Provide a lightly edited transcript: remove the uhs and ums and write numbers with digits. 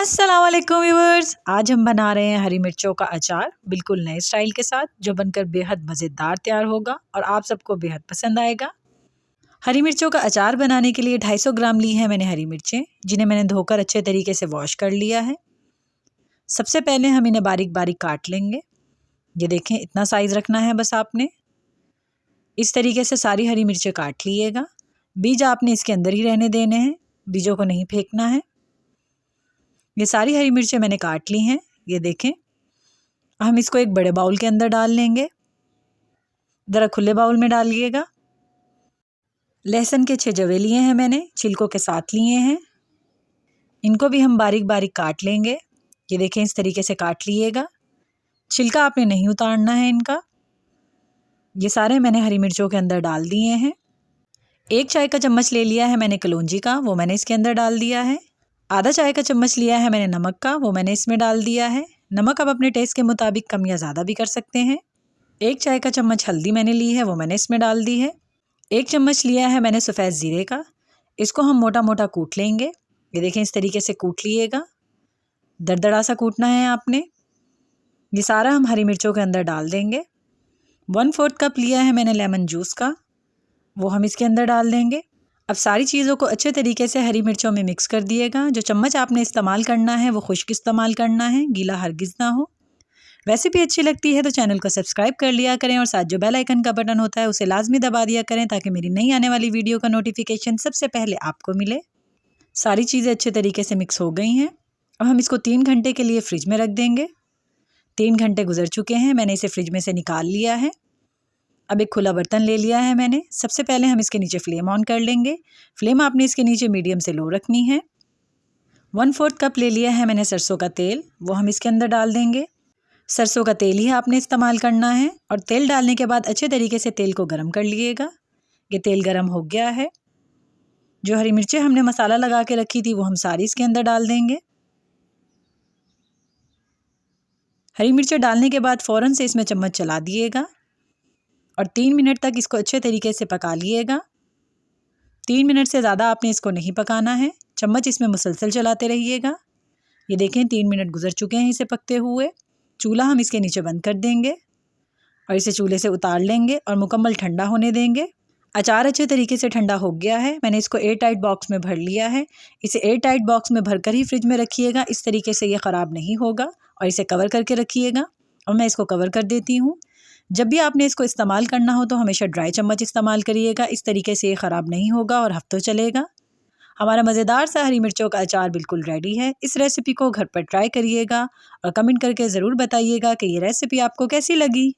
अस्सलाम वालेकुम व्यूअर्स। आज हम बना रहे हैं हरी मिर्चों का अचार बिल्कुल नए स्टाइल के साथ, जो बनकर बेहद मज़ेदार तैयार होगा और आप सबको बेहद पसंद आएगा। हरी मिर्चों का अचार बनाने के लिए 250 ग्राम ली है मैंने हरी मिर्चें, जिन्हें मैंने धोकर अच्छे तरीके से वॉश कर लिया है। सबसे पहले हम इन्हें बारीक बारीक काट लेंगे। ये देखें, इतना साइज़ रखना है बस आपने। इस तरीके से सारी हरी मिर्चें काट लीजिएगा। बीज आपने इसके अंदर ही रहने देने हैं, बीजों को नहीं फेंकना है। ये सारी हरी मिर्चें मैंने काट ली हैं। ये देखें, हम इसको एक बड़े बाउल के अंदर डाल लेंगे। ज़रा खुले बाउल में डालिएगा। लहसुन के 6 जवे लिए हैं मैंने, छिलकों के साथ लिए हैं। इनको भी हम बारीक बारीक काट लेंगे। ये देखें, इस तरीके से काट लीजिएगा। छिलका आपने नहीं उतारना है इनका। ये सारे मैंने हरी मिर्चों के अंदर डाल दिए हैं। 1 चाय का चम्मच ले लिया है मैंने कलौंजी का, वो मैंने इसके अंदर डाल दिया है। आधा चाय का चम्मच लिया है मैंने नमक का, वो मैंने इसमें डाल दिया है। नमक आप अपने टेस्ट के मुताबिक कम या ज़्यादा भी कर सकते हैं। 1 चाय का चम्मच हल्दी मैंने ली है, वो मैंने इसमें डाल दी है। 1 चम्मच लिया है मैंने सफ़ेद ज़ीरे का, इसको हम मोटा मोटा कूट लेंगे। ये देखें, इस तरीके से कूट लिएगा, दरदरा सा कूटना है आपने। ये सारा हम हरी मिर्चों के अंदर डाल देंगे। 1/4 कप लिया है मैंने लेमन जूस का, वो हम इसके अंदर डाल देंगे। अब सारी चीज़ों को अच्छे तरीके से हरी मिर्चों में मिक्स कर दिएगा। जो चम्मच आपने इस्तेमाल करना है वो खुश्क इस्तेमाल करना है, गीला हरगिज़ ना हो। रेसिपी अच्छी लगती है तो चैनल को सब्सक्राइब कर लिया करें और साथ जो बेल आइकन का बटन होता है उसे लाजमी दबा दिया करें, ताकि मेरी नई आने वाली वीडियो का नोटिफिकेशन सबसे पहले आपको मिले। सारी चीज़ें अच्छे तरीके से मिक्स हो गई हैं। अब हम इसको 3 घंटे के लिए फ्रिज में रख देंगे। 3 घंटे गुजर चुके हैं, मैंने इसे फ्रिज में से निकाल लिया है। अब एक खुला बर्तन ले लिया है मैंने। सबसे पहले हम इसके नीचे फ्लेम ऑन कर लेंगे। फ्लेम आपने इसके नीचे मीडियम से लो रखनी है। 1/4 कप ले लिया है मैंने सरसों का तेल, वो हम इसके अंदर डाल देंगे। सरसों का तेल ही आपने इस्तेमाल करना है और तेल डालने के बाद अच्छे तरीके से तेल को गर्म कर लीजिएगा। ये तेल गर्म हो गया है। जो हरी मिर्चें हमने मसाला लगा के रखी थी वो हम सारी इसके अंदर डाल देंगे। हरी मिर्चें डालने के बाद फ़ौरन से इसमें चम्मच चला दिएगा और 3 मिनट तक इसको अच्छे तरीके से पका लिएगा। 3 मिनट से ज़्यादा आपने इसको नहीं पकाना है, चम्मच इसमें मुसलसल चलाते रहिएगा। ये देखें, 3 मिनट गुजर चुके हैं इसे पकते हुए। चूल्हा हम इसके नीचे बंद कर देंगे और इसे चूल्हे से उतार लेंगे और मुकम्मल ठंडा होने देंगे। अचार अच्छे तरीके से ठंडा हो गया है। मैंने इसको एयर टाइट बॉक्स में भर लिया है। इसे एयर टाइट बॉक्स में भरकर ही फ्रिज में रखिएगा, इस तरीके से ये ख़राब नहीं होगा। और इसे कवर करके रखिएगा और मैं इसको कवर कर देती हूँ। जब भी आपने इसको इस्तेमाल करना हो तो हमेशा ड्राई चम्मच इस्तेमाल करिएगा, इस तरीके से ये ख़राब नहीं होगा और हफ्तों चलेगा। हमारा मज़ेदार सा हरी मिर्चों का अचार बिल्कुल रेडी है। इस रेसिपी को घर पर ट्राई करिएगा और कमेंट करके ज़रूर बताइएगा कि ये रेसिपी आपको कैसी लगी।